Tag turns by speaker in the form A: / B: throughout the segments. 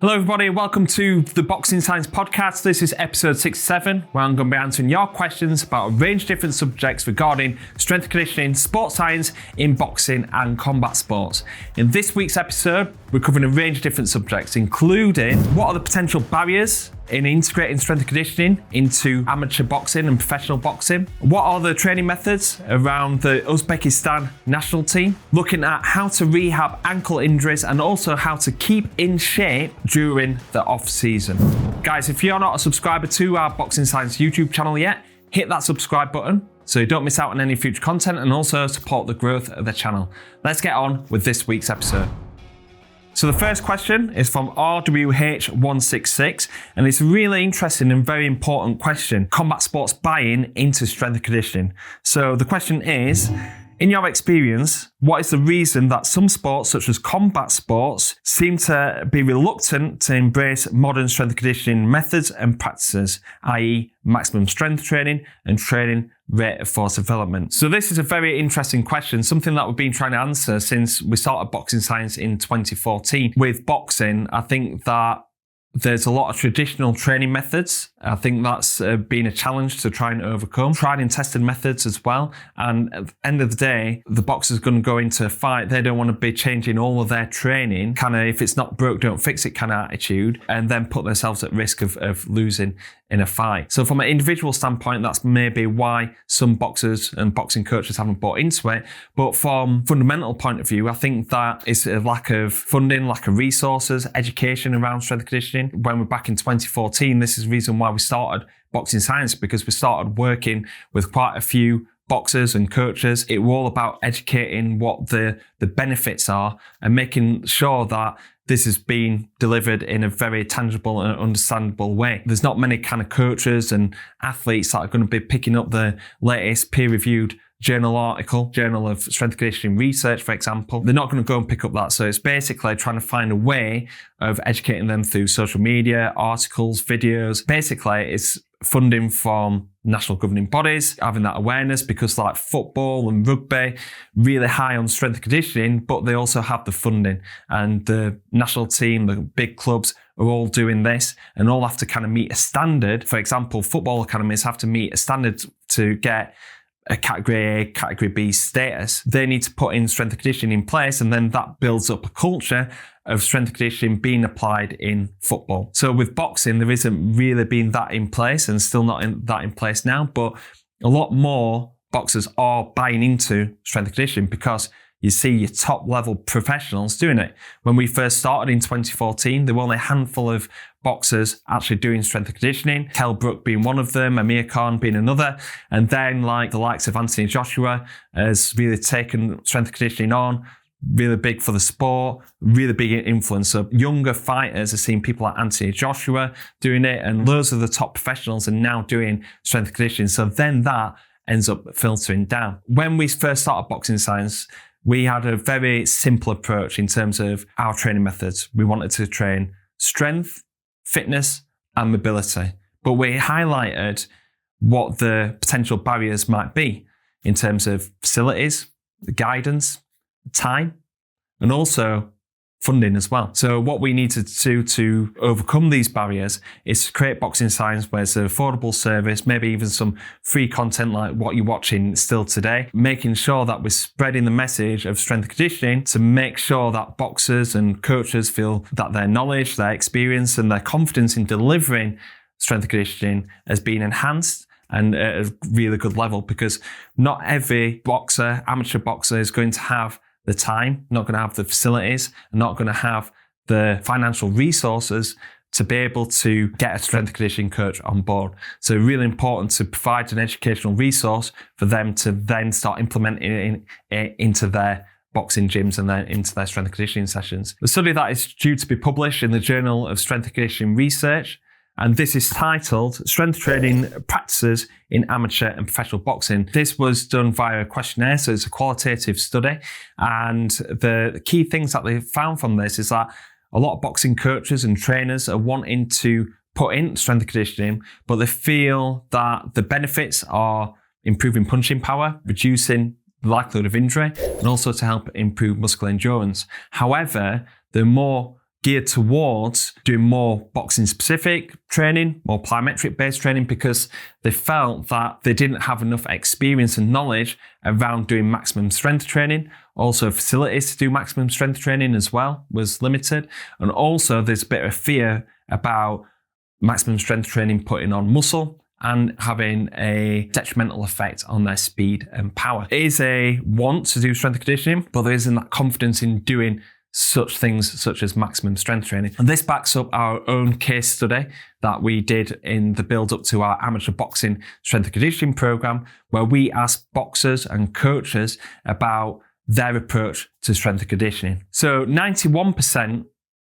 A: Hello everybody, welcome to the Boxing Science Podcast. This is episode 67, where I'm going to be answering your questions about a range of different subjects regarding strength and conditioning, sports science in boxing and combat sports. In this week's episode, we're covering a range of different subjects, including what are the potential barriers in integrating strength and conditioning into amateur boxing and professional boxing. What are the training methods around the Uzbekistan national team? Looking at how to rehab ankle injuries and also how to keep in shape during the off season. Guys, if you're not a subscriber to our Boxing Science YouTube channel yet, hit that subscribe button so you don't miss out on any future content and also support the growth of the channel. Let's get on with this week's episode. So the first question is from RWH166, and it's a really interesting and very important question: combat sports buy-in into strength and conditioning. So the question is, in your experience, what is the reason that some sports, such as combat sports, seem to be reluctant to embrace modern strength and conditioning methods and practices, i.e. maximum strength training and training rate of force development? So this is a very interesting question, something that we've been trying to answer since we started Boxing Science in 2014. With boxing, I think that there's a lot of traditional training methods. I think that's been a challenge to try and overcome. Tried and tested methods as well. And at the end of the day, the boxer's going to go into a fight. They don't want to be changing all of their training, kind of if it's not broke, don't fix it kind of attitude, and then put themselves at risk of losing in a fight. So from an individual standpoint, that's maybe why some boxers and boxing coaches haven't bought into it. But from fundamental point of view, I think that it's a lack of funding, lack of resources, education around strength and conditioning. When we're back in 2014, this is the reason why we started Boxing Science, because we started working with quite a few boxers and coaches. It was all about educating what the benefits are and making sure that this is being delivered in a very tangible and understandable way. There's not many kind of coaches and athletes that are going to be picking up the latest peer-reviewed journal article, Journal of Strength and Conditioning Research, for example. They're not going to go and pick up that. So it's basically trying to find a way of educating them through social media, articles, videos. Basically, it's funding from national governing bodies, having that awareness, because like football and rugby, really high on strength and conditioning, but they also have the funding. And the national team, the big clubs are all doing this and all have to kind of meet a standard. For example, football academies have to meet a standard to get a category A, category B status. They need to put in strength and conditioning in place, and then that builds up a culture of strength and conditioning being applied in football. So with boxing, there isn't really been that in place, and still not that in place now, but a lot more boxers are buying into strength and conditioning because you see your top level professionals doing it. When we first started in 2014, there were only a handful of boxers actually doing strength and conditioning. Kell Brook being one of them, Amir Khan being another. And then like the likes of Anthony Joshua has really taken strength and conditioning on, really big for the sport, really big influence. So younger fighters are seeing people like Anthony Joshua doing it, and loads of the top professionals are now doing strength and conditioning. So then that ends up filtering down. When we first started Boxing Science, we had a very simple approach in terms of our training methods. We wanted to train strength, fitness, and mobility. But we highlighted what the potential barriers might be in terms of facilities, guidance, time, and also funding as well. So what we needed to do to overcome these barriers is to create Boxing Science where it's an affordable service, maybe even some free content like what you're watching still today, making sure that we're spreading the message of strength and conditioning to make sure that boxers and coaches feel that their knowledge, their experience, and their confidence in delivering strength and conditioning has been enhanced and at a really good level, because not every boxer, amateur boxer, is going to have the time, not going to have the facilities, and not going to have the financial resources to be able to get a strength and conditioning coach on board. So really important to provide an educational resource for them to then start implementing it into their boxing gyms and then into their strength and conditioning sessions. The study that is due to be published in the Journal of Strength and Conditioning Research, and this is titled Strength Training Practices in Amateur and Professional Boxing. This was done via a questionnaire, so it's a qualitative study. And the key things that they found from this is that a lot of boxing coaches and trainers are wanting to put in strength and conditioning, but they feel that the benefits are improving punching power, reducing the likelihood of injury, and also to help improve muscular endurance. However, the more geared towards doing more boxing specific training, more plyometric based training, because they felt that they didn't have enough experience and knowledge around doing maximum strength training. Also, facilities to do maximum strength training as well was limited. And also there's a bit of fear about maximum strength training putting on muscle and having a detrimental effect on their speed and power. It is a want to do strength conditioning, but there isn't that confidence in doing such things such as maximum strength training. And this backs up our own case study that we did in the build up to our amateur boxing strength and conditioning program, where we asked boxers and coaches about their approach to strength and conditioning. So 91%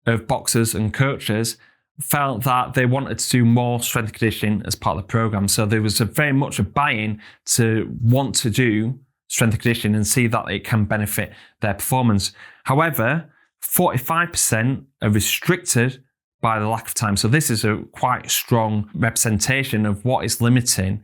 A: of boxers and coaches felt that they wanted to do more strength and conditioning as part of the program. So there was very much a buy-in to want to do strength and conditioning and see that it can benefit their performance. However, 45% are restricted by the lack of time. So this is a quite strong representation of what is limiting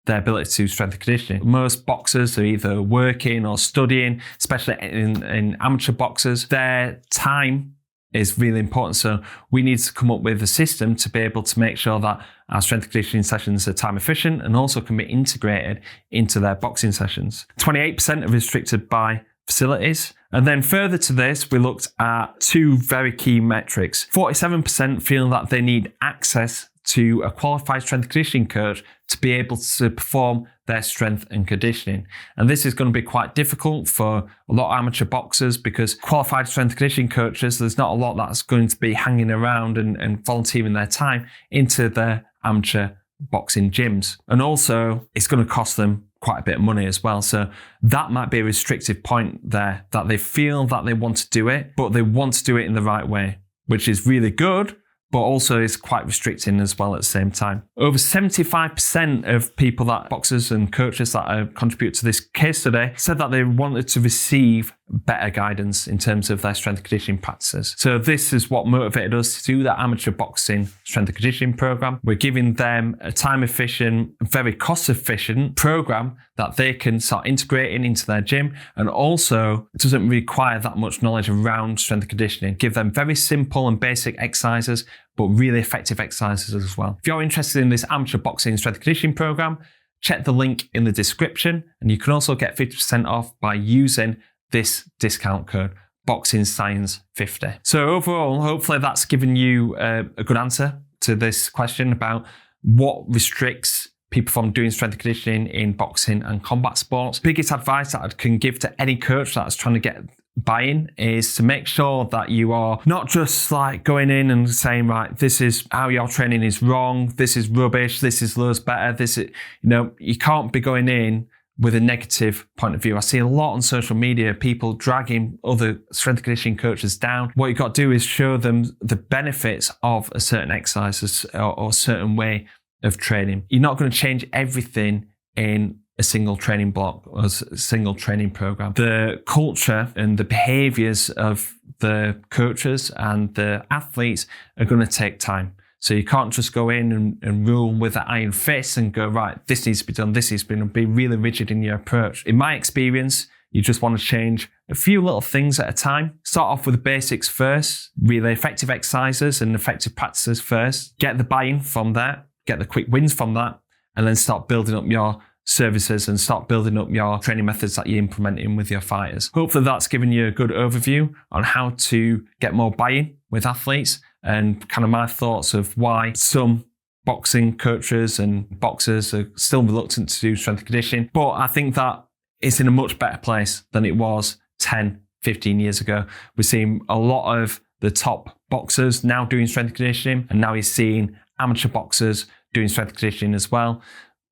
A: their ability to do strength and conditioning. Most boxers are either working or studying, especially in amateur boxers. Their time is really important. So we need to come up with a system to be able to make sure that our strength and conditioning sessions are time efficient and also can be integrated into their boxing sessions. 28% are restricted by facilities. And then further to this, we looked at two very key metrics. 47% feel that they need access to a qualified strength and conditioning coach to be able to perform their strength and conditioning. And this is going to be quite difficult for a lot of amateur boxers because qualified strength and conditioning coaches, there's not a lot that's going to be hanging around and volunteering their time into their amateur boxing gyms. And also, it's going to cost them quite a bit of money as well. So that might be a restrictive point there, that they feel that they want to do it, but they want to do it in the right way, which is really good, but also is quite restricting as well at the same time. Over 75% of people, that boxers and coaches that contribute to this case study, said that they wanted to receive better guidance in terms of their strength and conditioning practices. So this is what motivated us to do that amateur boxing strength and conditioning program. We're giving them a time efficient, very cost efficient program that they can start integrating into their gym, and also it doesn't require that much knowledge around strength and conditioning. Give them very simple and basic exercises, but really effective exercises as well. If you're interested in this amateur boxing strength and conditioning program, check the link in the description, and you can also get 50% off by using this discount code, Boxing Science 50. So overall, hopefully that's given you a good answer to this question about what restricts people from doing strength and conditioning in boxing and combat sports. Biggest advice that I can give to any coach that's trying to get buy-in is to make sure that you are not just like going in and saying, right, this is how your training is wrong, this is rubbish, this is loads better, this is, you can't be going in with a negative point of view. I see a lot on social media, people dragging other strength and conditioning coaches down. What you've got to do is show them the benefits of a certain exercise or a certain way of training. You're not going to change everything in a single training block or a single training program. The culture and the behaviors of the coaches and the athletes are going to take time. So you can't just go in and rule with an iron fist and go, right, this needs to be done, this needs to be done, be really rigid in your approach. In my experience, you just want to change a few little things at a time. Start off with the basics first, really effective exercises and effective practices first. Get the buy-in from that, get the quick wins from that, and then start building up your services and start building up your training methods that you're implementing with your fighters. Hopefully that's given you a good overview on how to get more buy-in with athletes and kind of my thoughts of why some boxing coaches and boxers are still reluctant to do strength and conditioning. But I think that it's in a much better place than it was 10, 15 years ago. We're seeing a lot of the top boxers now doing strength and conditioning, and now you're seeing amateur boxers doing strength and conditioning as well,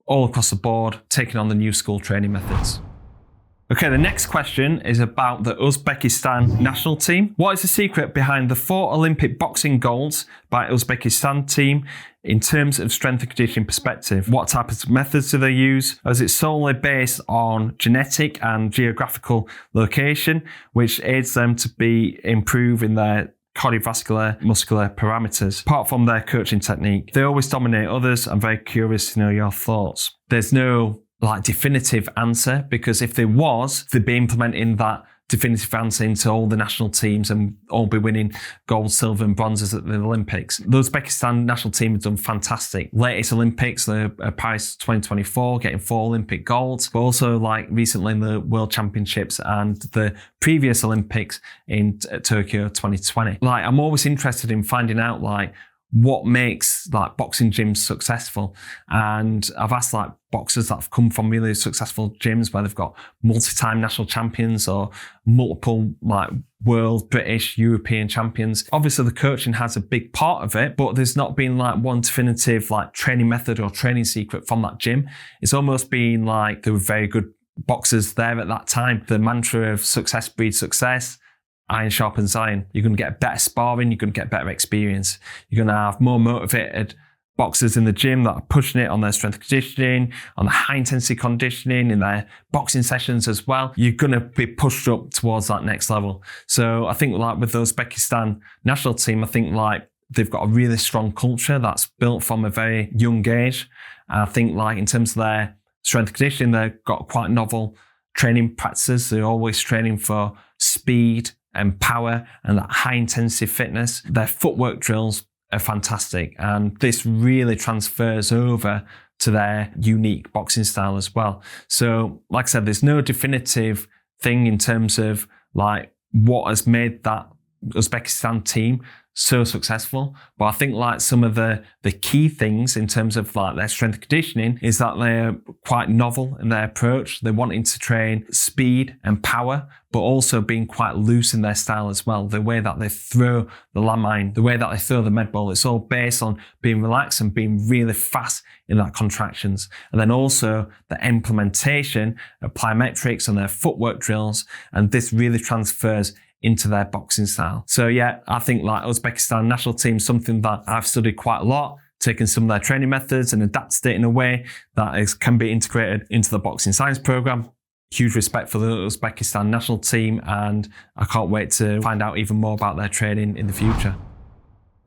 A: all across the board, taking on the new school training methods. Okay, the next question is about the Uzbekistan national team. What is the secret behind the 4 Olympic boxing golds by Uzbekistan team in terms of strength and conditioning perspective? What type of methods do they use? Is it solely based on genetic and geographical location, which aids them to be improving their cardiovascular, muscular parameters? Apart from their coaching technique, they always dominate others. I'm very curious to know your thoughts. There's no definitive answer, because if there was, they'd be implementing that definitive answer into all the national teams and all be winning gold, silver and bronzes at the Olympics. The Uzbekistan national team have done fantastic. Latest Olympics, the Paris 2024, getting 4 Olympic golds, but also like recently in the World Championships and the previous Olympics in Tokyo 2020. Like, I'm always interested in finding out like what makes like boxing gyms successful. And I've asked like boxers that have come from really successful gyms where they've got multi-time national champions or multiple like world, British, European champions. Obviously the coaching has a big part of it, but there's not been like one definitive like training method or training secret from that gym. It's almost been like there were very good boxers there at that time. The mantra of success breeds success. Iron sharpens iron. You're going to get better sparring, you're going to get better experience. You're going to have more motivated boxers in the gym that are pushing it on their strength conditioning, on the high intensity conditioning, in their boxing sessions as well. You're going to be pushed up towards that next level. So I think like with the Uzbekistan national team, I think like they've got a really strong culture that's built from a very young age. I think like in terms of their strength conditioning, they've got quite novel training practices. They're always training for speed and power and that high intensity fitness. Their footwork drills are fantastic, and this really transfers over to their unique boxing style as well. So like I said, there's no definitive thing in terms of like what has made that Uzbekistan team so successful, but I think like some of the key things in terms of like their strength conditioning is that they're quite novel in their approach. They're wanting to train speed and power, but also being quite loose in their style as well. The way that they throw the landmine, the way that they throw the med ball, it's all based on being relaxed and being really fast in that contractions. And then also the implementation of plyometrics and their footwork drills, and this really transfers into their boxing style. So yeah, I think like Uzbekistan national team, something that I've studied quite a lot, taken some of their training methods and adapted it in a way that can be integrated into the boxing science program. Huge respect for the Uzbekistan national team, and I can't wait to find out even more about their training in the future.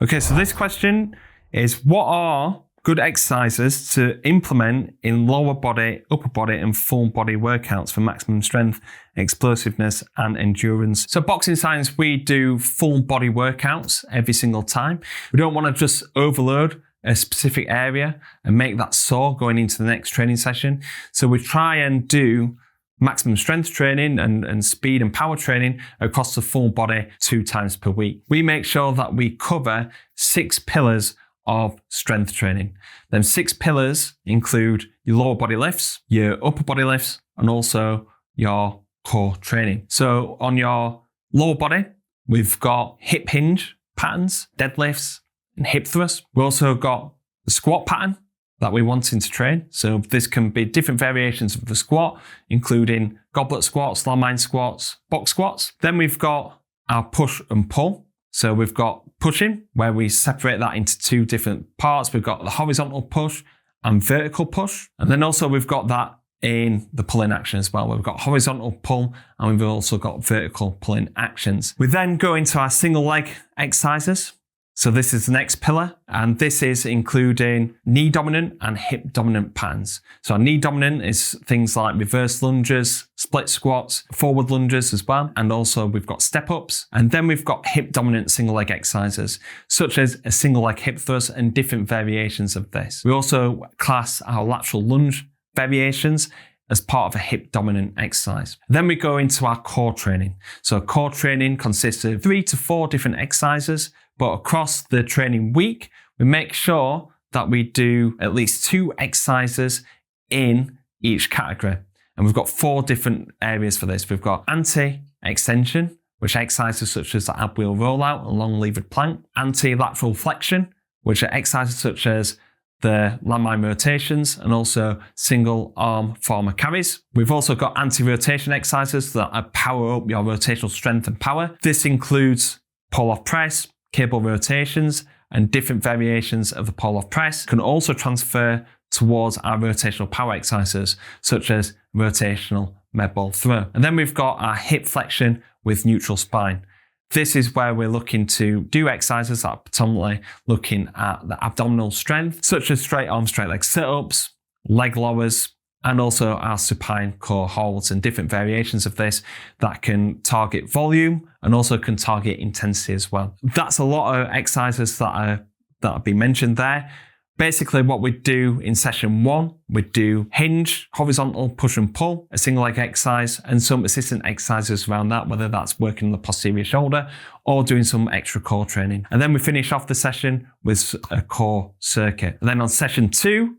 A: Okay, so this question is, what are good exercises to implement in lower body, upper body and full body workouts for maximum strength, explosiveness and endurance? So boxing science, we do full body workouts every single time. We don't want to just overload a specific area and make that sore going into the next training session. So we try and do maximum strength training and speed and power training across the full body 2 times per week. We make sure that we cover 6 pillars of strength training. Them 6 pillars include your lower body lifts, your upper body lifts, and also your core training. So on your lower body, we've got hip hinge patterns, deadlifts, and hip thrusts. We've also got the squat pattern that we're wanting to train. So this can be different variations of the squat, including goblet squats, landmine squats, box squats. Then we've got our push and pull. So we've got pushing, where we separate that into 2 different parts. We've got the horizontal push and vertical push. And then also we've got that in the pulling action as well. We've got horizontal pull and we've also got vertical pulling actions. We then go into our single leg exercises. So this is the next pillar, and this is including knee dominant and hip dominant patterns. So knee dominant is things like reverse lunges, split squats, forward lunges as well. And also we've got step ups. And then we've got hip dominant single leg exercises, such as a single leg hip thrust and different variations of this. We also class our lateral lunge variations as part of a hip dominant exercise. Then we go into our core training. So core training consists of 3 to 4 different exercises, but across the training week, we make sure that we do at least 2 exercises in each category. And we've got 4 different areas for this. We've got anti-extension, which are exercises such as the ab wheel rollout and long levered plank. Anti-lateral flexion, which are exercises such as the landmine rotations and also single arm former carries. We've also got anti-rotation exercises that power up your rotational strength and power. This includes pull-off press, cable rotations, and different variations of the pull-off press. Can also transfer towards our rotational power exercises, such as rotational med ball throw. And then we've got our hip flexion with neutral spine. This is where we're looking to do exercises that are predominantly looking at the abdominal strength, such as straight arm, straight leg sit-ups, leg lowers, and also our supine core holds and different variations of this that can target volume and also can target intensity as well. That's a lot of exercises that have been mentioned there. Basically, what we do in session 1, we do hinge, horizontal push and pull, a single leg exercise, and some assistant exercises around that, whether that's working on the posterior shoulder or doing some extra core training. And then we finish off the session with a core circuit. And then on session 2,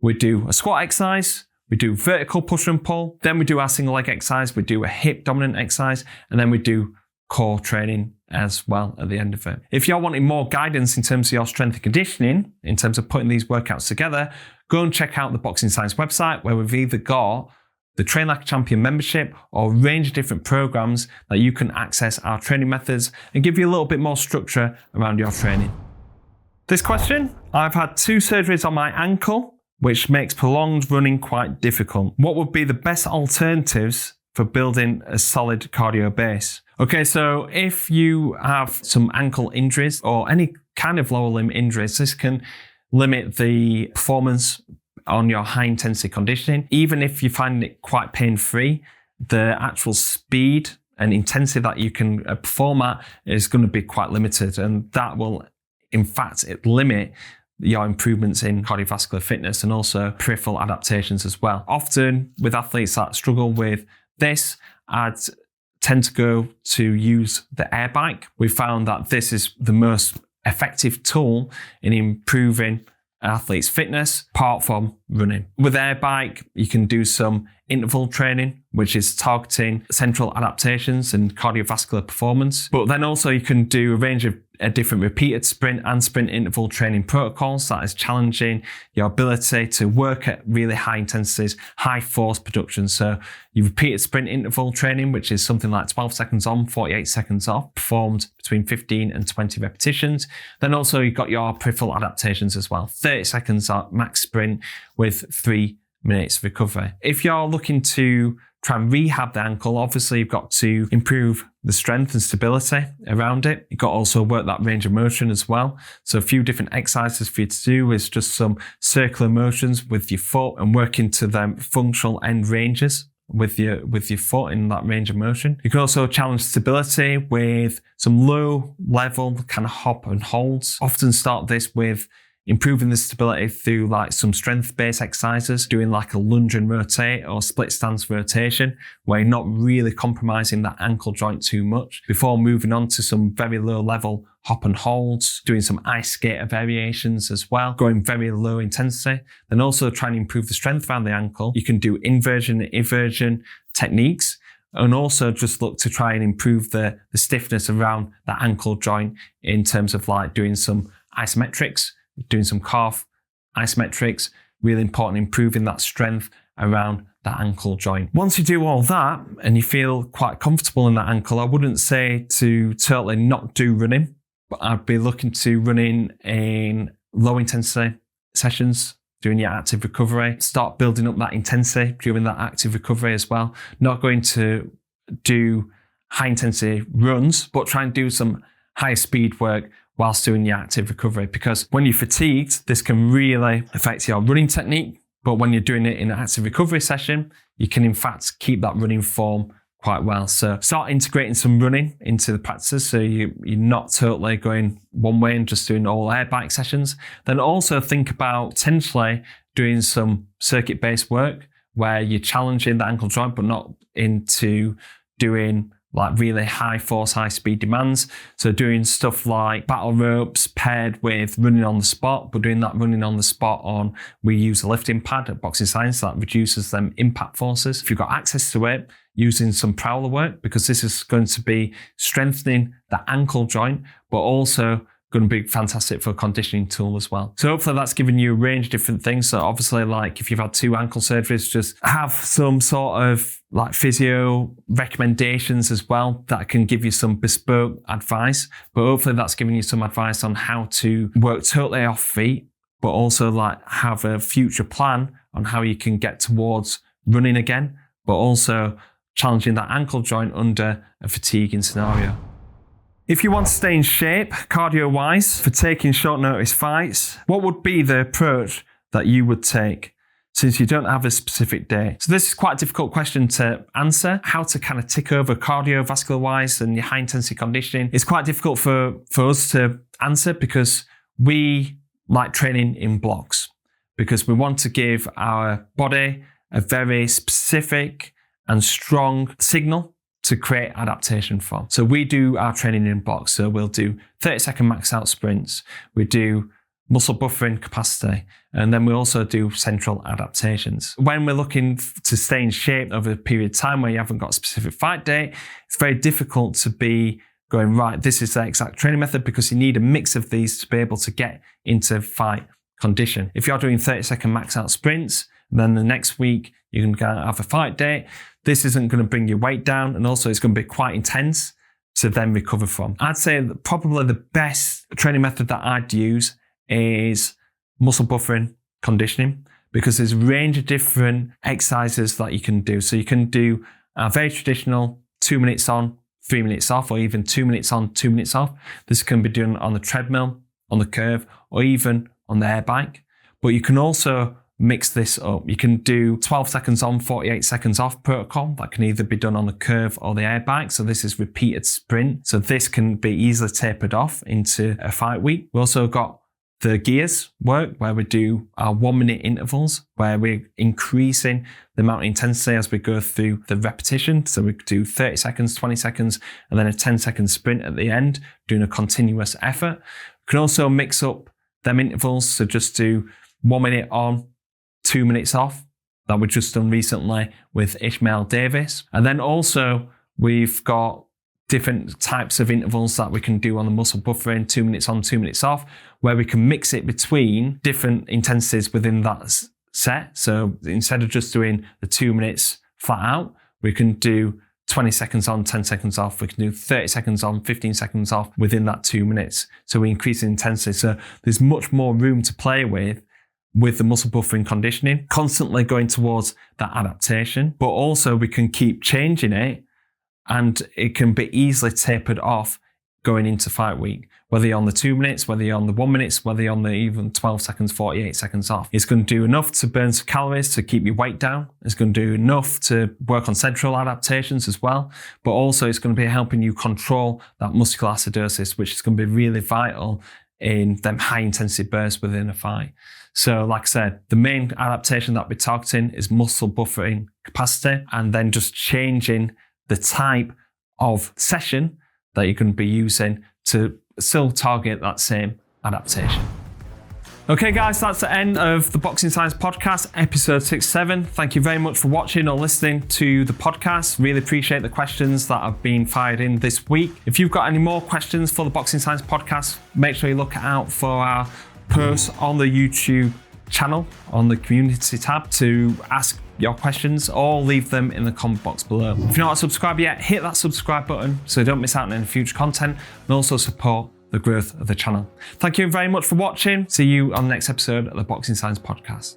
A: we do a squat exercise, we do vertical push and pull, then we do our single leg exercise, we do a hip dominant exercise, and then we do core training as well at the end of it. If you're wanting more guidance in terms of your strength and conditioning, in terms of putting these workouts together, go and check out the Boxing Science website, where we've either got the Train Like a Champion membership or a range of different programs that you can access our training methods and give you a little bit more structure around your training. This question: I've had 2 surgeries on my ankle, which makes prolonged running quite difficult. What would be the best alternatives for building a solid cardio base? Okay, so if you have some ankle injuries or any kind of lower limb injuries, this can limit the performance on your high intensity conditioning. Even if you find it quite pain-free, the actual speed and intensity that you can perform at is going to be quite limited, and that will in fact limit your improvements in cardiovascular fitness and also peripheral adaptations as well. Often with athletes that struggle with this, I'd tend to go to use the air bike. We found that this is the most effective tool in improving athletes' fitness, apart from running. With air bike, you can do some interval training, which is targeting central adaptations and cardiovascular performance. But then also you can do a range of different repeated sprint and sprint interval training protocols that is challenging your ability to work at really high intensities, high force production. So you repeated sprint interval training, which is something like 12 seconds on, 48 seconds off, performed between 15 and 20 repetitions. Then also you've got your peripheral adaptations as well. 30 seconds max sprint with 3 minutes recovery. If you're looking to try and rehab the ankle, obviously you've got to improve the strength and stability around it. You've got to also work that range of motion as well. So a few different exercises for you to do is just some circular motions with your foot and working to them functional end ranges with your foot in that range of motion. You can also challenge stability with some low level kind of hop and holds. Often start this with improving the stability through like some strength-based exercises, doing like a lunge and rotate or split stance rotation, where you're not really compromising that ankle joint too much, before moving on to some very low level hop and holds, doing some ice skater variations as well, going very low intensity. Then also trying to improve the strength around the ankle. You can do inversion and eversion techniques, and also just look to try and improve the stiffness around that ankle joint in terms of like doing some isometrics, doing some calf isometrics. Really important, improving that strength around that ankle joint. Once you do all that and you feel quite comfortable in that ankle, I wouldn't say to totally not do running, but I'd be looking to running in low intensity sessions, doing your active recovery. Start building up that intensity during that active recovery as well. Not going to do high intensity runs, but try and do some high speed work whilst doing your active recovery, because when you're fatigued, this can really affect your running technique. But when you're doing it in an active recovery session, you can in fact keep that running form quite well. So start integrating some running into the practices, so you're not totally going one way and just doing all air bike sessions. Then also think about potentially doing some circuit-based work where you're challenging the ankle joint, but not into doing like really high force, high speed demands. So doing stuff like battle ropes paired with running on the spot, but doing that running on the spot on, we use a lifting pad at Boxing Science that reduces them impact forces. If you've got access to it, using some prowler work, because this is going to be strengthening the ankle joint, but also going to be fantastic for a conditioning tool as well. So hopefully that's given you a range of different things. So obviously, like if you've had 2 ankle surgeries, just have some sort of like physio recommendations as well that can give you some bespoke advice. But hopefully that's giving you some advice on how to work totally off feet, but also like have a future plan on how you can get towards running again, but also challenging that ankle joint under a fatiguing scenario. If you want to stay in shape, cardio-wise, for taking short notice fights, what would be the approach that you would take? since you don't have a specific day. So this is quite a difficult question to answer. How to kind of tick over cardiovascular wise and your high intensity conditioning is quite difficult for us to answer, because we like training in blocks, because we want to give our body a very specific and strong signal to create adaptation from. So we do our training in blocks. So we'll do 30-second max out sprints. We do muscle buffering capacity, and then we also do central adaptations. When we're looking to stay in shape over a period of time where you haven't got a specific fight date, it's very difficult to be going, right, this is the exact training method, because you need a mix of these to be able to get into fight condition. If you're doing 30-second max out sprints, then the next week you're going to have a fight date, this isn't going to bring your weight down, and also it's going to be quite intense to then recover from. I'd say that probably the best training method that I'd use is muscle buffering conditioning, because there's a range of different exercises that you can do. So you can do a very traditional 2 minutes on, 3 minutes off, or even 2 minutes on, 2 minutes off. This can be done on the treadmill, on the curve, or even on the air bike. But you can also mix this up. You can do 12 seconds on, 48 seconds off protocol. That can either be done on the curve or the air bike. So this is repeated sprint. So this can be easily tapered off into a fight week. We also got the gears work, where we do our 1 minute intervals, where we're increasing the amount of intensity as we go through the repetition. So we do 30 seconds, 20 seconds, and then a 10-second sprint at the end, doing a continuous effort. We can also mix up them intervals. So just do 1 minute on, 2 minutes off, that we've just done recently with Ishmael Davis. And then also we've got different types of intervals that we can do on the muscle buffering, 2 minutes on, 2 minutes off, where we can mix it between different intensities within that set. So instead of just doing the 2 minutes flat out, we can do 20 seconds on, 10 seconds off. We can do 30 seconds on, 15 seconds off within that 2 minutes. So we increase the intensity. So there's much more room to play with the muscle buffering conditioning, constantly going towards that adaptation, but also we can keep changing it, and it can be easily tapered off going into fight week, whether you're on the 2 minutes, whether you're on the 1 minute, whether you're on the even 12 seconds, 48 seconds off. It's going to do enough to burn some calories to keep your weight down. It's going to do enough to work on central adaptations as well, but also it's going to be helping you control that muscular acidosis, which is going to be really vital in them high intensity bursts within a fight. So like I said, the main adaptation that we're targeting is muscle buffering capacity, and then just changing the type of session that you're going to be using to still target that same adaptation. Okay guys, that's the end of the Boxing Science Podcast, episode 67. Thank you very much for watching or listening to the podcast. Really appreciate the questions that have been fired in this week. If you've got any more questions for the Boxing Science Podcast, make sure you look out for our posts on the YouTube channel, on the community tab, to ask your questions or leave them in the comment box below. If you're not subscribed yet, hit that subscribe button so you don't miss out on any future content, and also support the growth of the channel. Thank you very much for watching. See you on the next episode of the Boxing Science Podcast.